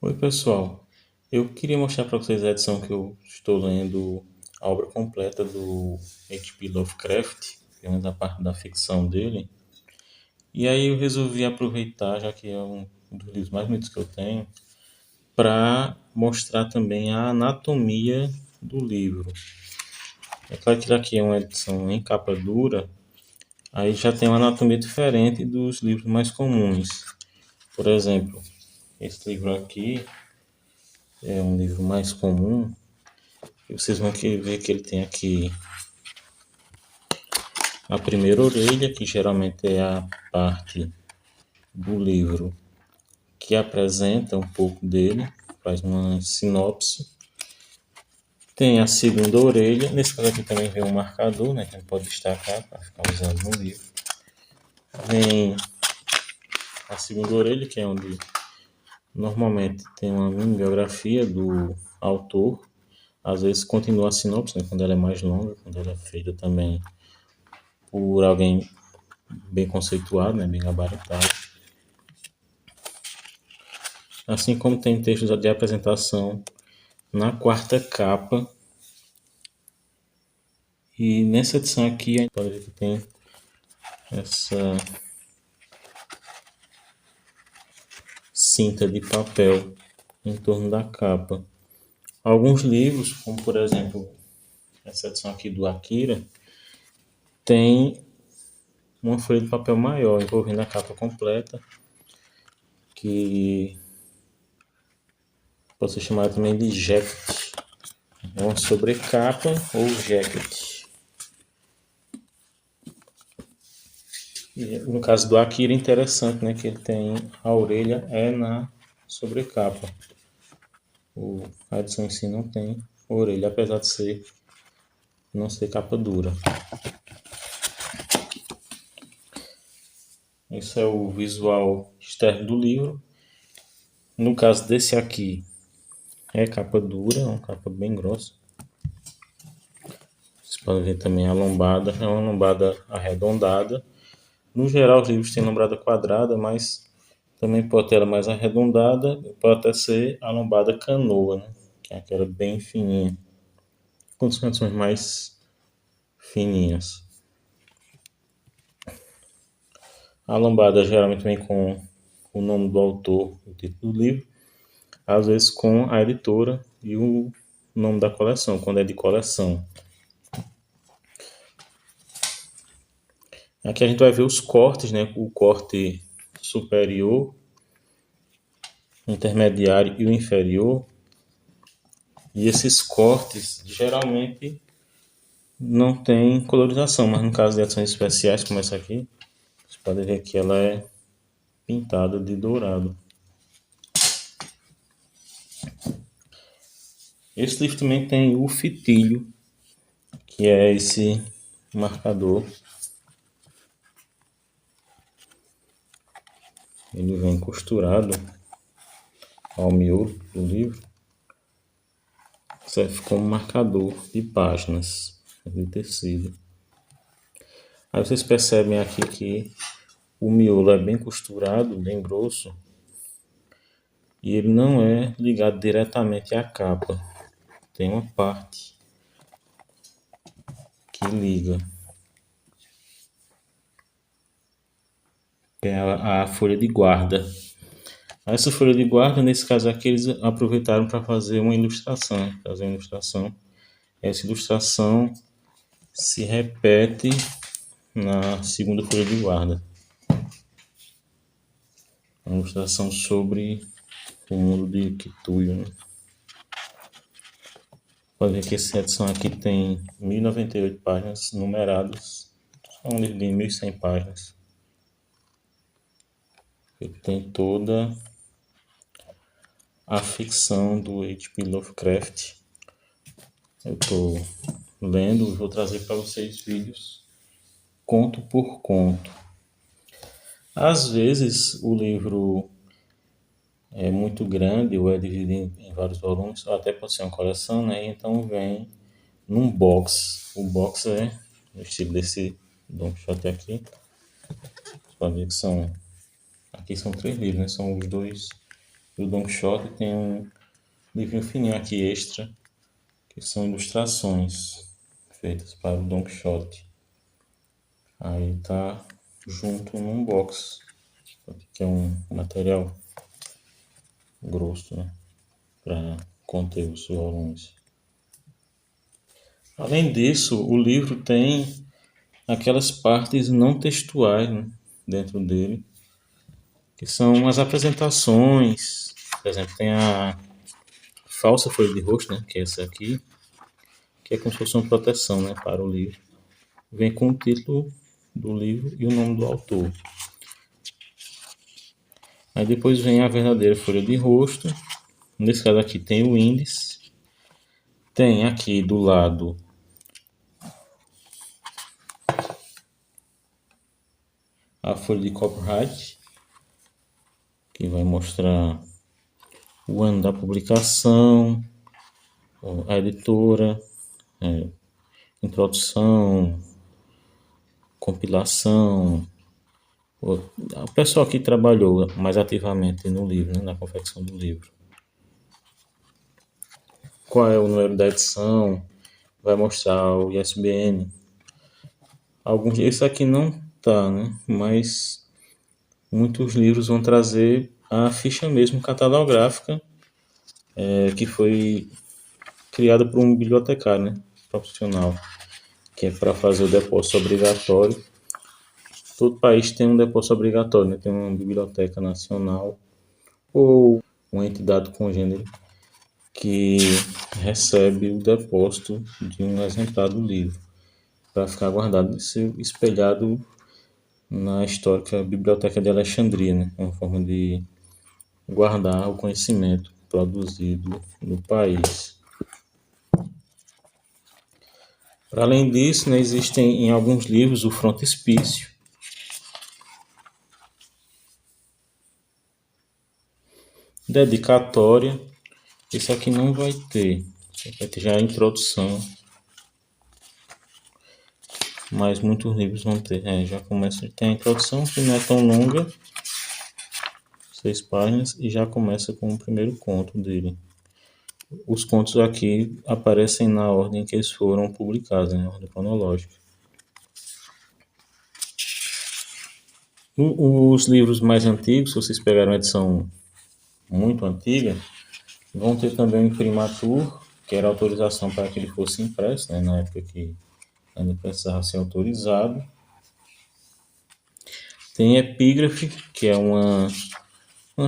Oi, pessoal. Eu queria mostrar para vocês a edição que eu estou lendo, a obra completa do H.P. Lovecraft, pelo menos a parte da ficção dele. E aí eu resolvi aproveitar, já que é um dos livros mais bonitos que eu tenho, para mostrar também a anatomia do livro. É claro que aqui é uma edição em capa dura, aí já tem uma anatomia diferente dos livros mais comuns. Por exemplo, esse livro aqui é um livro mais comum. E vocês vão ver que ele tem aqui a primeira orelha, que geralmente é a parte do livro que apresenta um pouco dele, faz uma sinopse. Tem a segunda orelha, nesse caso aqui também vem um marcador, né, que a gente pode destacar para ficar usando no livro. Vem a segunda orelha, que é onde normalmente tem uma mini biografia do autor. Às vezes continua a sinopse, né, quando ela é mais longa, quando ela é feita também por alguém bem conceituado, né, bem gabaritado. Assim como tem textos de apresentação na quarta capa. E nessa edição aqui a gente pode ver que tem essa cinta de papel em torno da capa. Alguns livros, como por exemplo essa edição aqui do Akira, tem uma folha de papel maior envolvendo a capa completa, que pode ser chamada também de jacket. É uma sobrecapa ou jacket. E no caso do Akira é interessante, né, que ele tem a orelha na sobrecapa. A edição em si não tem orelha, apesar de não ser capa dura. Esse é o visual externo do livro. No caso desse aqui, é capa dura, é uma capa bem grossa. Vocês podem ver também a lombada, é uma lombada arredondada. No geral, os livros têm lombada quadrada, mas também pode ter ela mais arredondada, pode até ser a lombada canoa, né? Que é aquela bem fininha, com as canções mais fininhas. A lombada geralmente vem com o nome do autor, o título do livro, às vezes com a editora e o nome da coleção, quando é de coleção. Aqui a gente vai ver os cortes, né? O corte superior, intermediário e o inferior. E esses cortes geralmente não tem colorização, mas no caso de edições especiais, como essa aqui, você pode ver que ela é pintada de dourado. Esse livro também tem o fitilho, que é esse marcador. Ele vem costurado ao miolo do livro. Serve como marcador de páginas de tecido. Aí vocês percebem aqui que o miolo é bem costurado, bem grosso, e ele não é ligado diretamente à capa. Tem uma parte que liga, que é a folha de guarda. Essa folha de guarda, nesse caso aqui, eles aproveitaram para fazer uma ilustração. Essa ilustração se repete na segunda folha de guarda. Uma ilustração sobre o mundo de Cthulhu, né? Pode ver que essa edição aqui tem 1098 páginas numeradas. É um livro de 1100 páginas. Ele tem toda a ficção do H.P. Lovecraft. Eu estou lendo e vou trazer para vocês vídeos conto por conto. Às vezes o livro é muito grande ou é dividido em vários volumes, ou até pode ser uma coleção, né? Então vem num box. O box é no estilo desse Don Quixote aqui. Você pode ver que aqui são 3 livros, né? São os dois do Don Quixote, tem um livrinho fininho aqui extra, que são ilustrações feitas para o Don Quixote. Aí tá junto num box, que é um material grosso, né, para conter os volumes. Além disso, o livro tem aquelas partes não textuais, né, dentro dele, que são as apresentações. Por exemplo, tem a falsa folha de rosto, né, que é essa aqui, que é como se fosse uma proteção, né, para o livro. Vem com o título do livro e o nome do autor. Aí depois vem a verdadeira folha de rosto. Nesse caso aqui tem o índice. Tem aqui do lado a folha de copyright, que vai mostrar o ano da publicação, a editora, introdução, compilação, o pessoal que trabalhou mais ativamente no livro, né, na confecção do livro. Qual é o número da edição, vai mostrar o ISBN. Esse aqui não tá, né? Mas muitos livros vão trazer a ficha mesmo catalográfica, que foi criada por um bibliotecário, né, profissional, que é para fazer o depósito obrigatório. Todo país tem um depósito obrigatório, né? Tem uma biblioteca nacional ou uma entidade congênere que recebe o depósito de um exemplar do livro para ficar guardado e ser espelhado na histórica Biblioteca de Alexandria, né? Uma forma de guardar o conhecimento produzido no país. Para além disso, né, existem em alguns livros o frontispício, dedicatória. Esse aqui não vai ter, vai ter já a introdução, mas muitos livros vão ter. Já começa, tem a introdução que não é tão longa, 6 páginas, e já começa com o primeiro conto dele. Os contos aqui aparecem na ordem que eles foram publicados, na ordem cronológica. Os livros mais antigos, se vocês pegaram uma edição muito antiga, vão ter também o imprimatur, que era autorização para que ele fosse impresso, né, na época que ainda precisava ser autorizado. Tem epígrafe, que é uma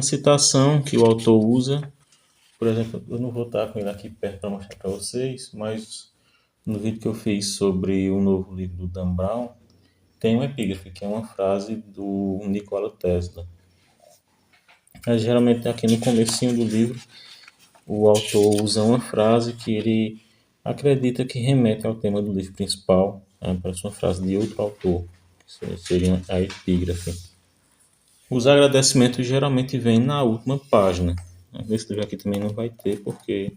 citação que o autor usa. Por exemplo, eu não vou estar com ele aqui perto para mostrar para vocês, mas no vídeo que eu fiz sobre o novo livro do Dan Brown, tem um epígrafe, que é uma frase do Nikola Tesla. Mas, geralmente aqui no comecinho do livro, o autor usa uma frase que ele acredita que remete ao tema do livro principal, parece uma frase de outro autor, que seria a epígrafe. Os agradecimentos geralmente vêm na última página. Nesse livro aqui também não vai ter, porque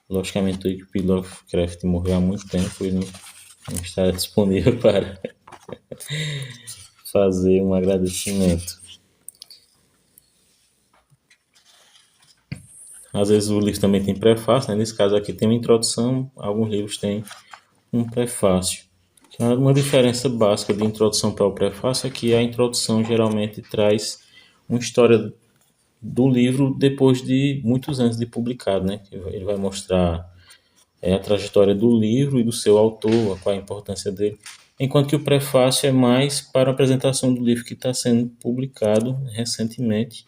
logicamente o H.P. Lovecraft morreu há muito tempo e não está disponível para fazer um agradecimento. Às vezes o livro também tem prefácio, né? Nesse caso aqui tem uma introdução, alguns livros têm um prefácio. Uma diferença básica de introdução para o prefácio é que a introdução geralmente traz uma história do livro depois de muitos anos de publicado, né? Ele vai mostrar a trajetória do livro e do seu autor, qual a importância dele, enquanto que o prefácio é mais para a apresentação do livro que está sendo publicado recentemente,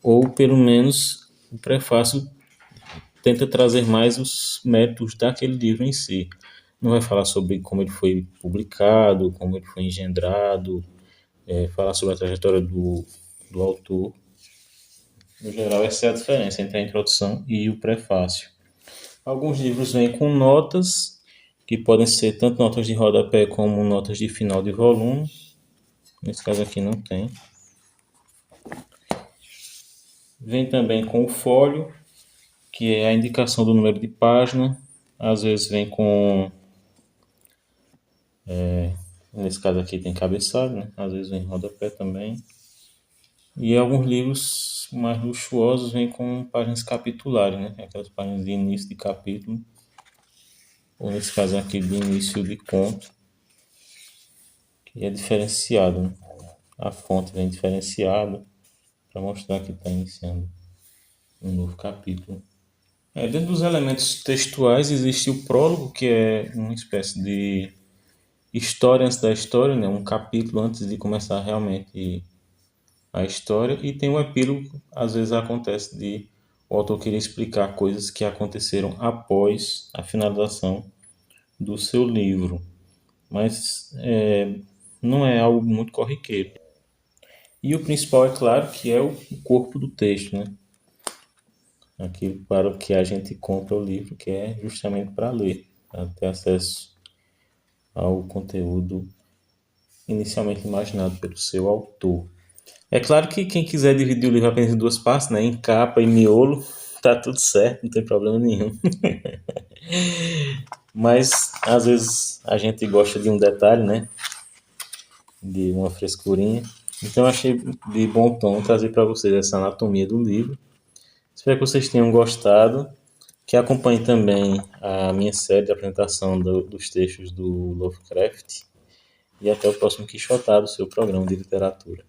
ou pelo menos o prefácio tenta trazer mais os méritos daquele livro em si. Não vai falar sobre como ele foi publicado, como ele foi engendrado, falar sobre a trajetória do autor. No geral, essa é a diferença entre a introdução e o prefácio. Alguns livros vêm com notas, que podem ser tanto notas de rodapé como notas de final de volume. Nesse caso aqui não tem. Vem também com o fólio, que é a indicação do número de página. Às vezes vem com... nesse caso aqui tem cabeçalho, né? Às vezes vem rodapé também. E alguns livros mais luxuosos vêm com páginas capitulares, né? Aquelas páginas de início de capítulo, ou nesse caso aqui de início de conto, que é diferenciado, né? A fonte vem diferenciada para mostrar que está iniciando um novo capítulo. Dentro dos elementos textuais existe o prólogo, que é uma espécie de história antes da história, né? Um capítulo antes de começar realmente a história, e tem um epílogo. Às vezes acontece de o autor querer explicar coisas que aconteceram após a finalização do seu livro, mas não é algo muito corriqueiro. E o principal, é claro, que é o corpo do texto, né? Aquilo para o que a gente compra o livro, que é justamente para ler, para ter acesso ao conteúdo inicialmente imaginado pelo seu autor. É claro que quem quiser dividir o livro apenas em duas partes, né, em capa e miolo, tá tudo certo, não tem problema nenhum. Mas às vezes a gente gosta de um detalhe, né, de uma frescurinha. Então eu achei de bom tom trazer para vocês essa anatomia do livro. Espero que vocês tenham gostado, que acompanhem também a minha série de apresentação dos textos do Lovecraft. E até o próximo Quixotado, seu programa de literatura.